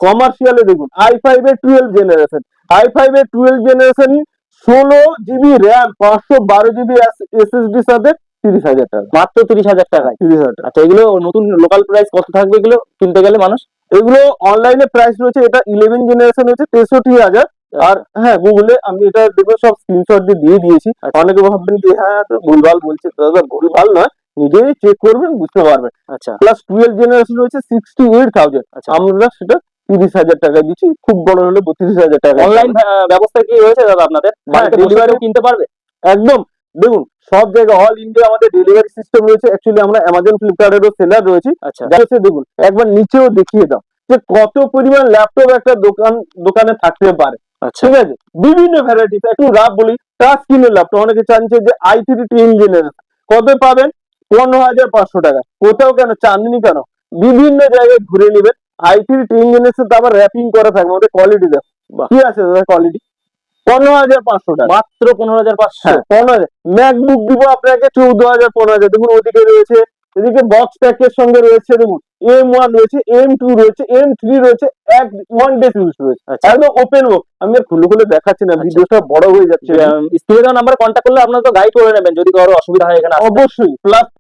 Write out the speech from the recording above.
কমার্শিয়ালে দেখুন i5 এর 12 generation, i5 এর 12 generation 16 GB RAM 512 GB SSD সাথে 30,000 টাকা, মাত্র 30,000 টাকায়। 30,000 টাকা। আচ্ছা, এগুলো নতুন লোকাল প্রাইস কত থাকবে এগুলো কিনতে গেলে মানুষ? এগুলো অনলাইনে প্রাইস রয়েছে, এটা 11 জেনারেশন হচ্ছে 63,000। আর হ্যাঁ, গুগলে আমি এটা দেখবো সব স্ক্রিনশট দিয়ে দিয়েছি। অনেকে ভাববেন যে হ্যাঁ তো ভুলভাল বলছে, দাদা ভুলভাল নয়, নিজেই চেক করবেন বুঝতে পারবেন। আচ্ছা প্লাস 12 জেনারেশন রয়েছে 68,000, আচ্ছা। আমরা সেটা 30,000 টাকা দিচ্ছি, খুব বড় হলে 32,000 টাকা। অনলাইন ব্যবস্থা কি রয়েছে দাদা আপনাদের? বাড়িতে বসে ডেলিভারি কেউ কিনতে পারবে? একদম। দেখুন সব জায়গায় অল ইন্ডিয়া আমাদের ডেলিভারি সিস্টেম রয়েছে। অ্যাকচুয়ালি আমরা অ্যামাজন ফ্লিপকার্টেরও সেলার রয়েছি। আচ্ছা যাচ্ছে দেখুন একবার নিচেও দেখিয়ে দাও যে কত পরিমাণ ল্যাপটপ একটা দোকানে থাকতে পারে। আচ্ছা ঠিক আছে, বিভিন্ন ভ্যারাইটিস। একটু রাফ বলি, টাচ স্ক্রিনের ল্যাপটপ অনেকে চাইছে যে i3 10 জেনারেশন কত পাবেন? 15,500 টাকা। কোথাও কেন, চাঁদনি কেন, বিভিন্ন জায়গায় ঘুরে নেবেন। i3 10 জেনারেশন তো আবার র্যাপিং করা থাকবে, ওদের কোয়ালিটি দেখ বাহ। কি আছে দাদা কোয়ালিটি। 15,500 টাকা, মাত্র 15,500? হ্যাঁ 15,000। ম্যাকবুক দিব আপনাকে 14,000 15,000। দেখুন ওদিকে রয়েছে, এদিকে বক্স প্যাকের সঙ্গে রয়েছে, দেখুন M1 রয়েছে, M2 রয়েছে, M3 রয়েছে, এক ওয়ান ডে ইউজ রয়েছে, একদম ওপেন বুক। আমি আর খুলে দেখাচ্ছি না, ভিডিওটা বড় হয়ে যাচ্ছে। স্ক্রিনে দেওয়া নাম্বারে কন্ট্যাক্ট করলে আপনারা তো গাইড করে নেবেন যদি কারো অসুবিধা হয় এখানে আসতে। অবশ্যই। প্লাস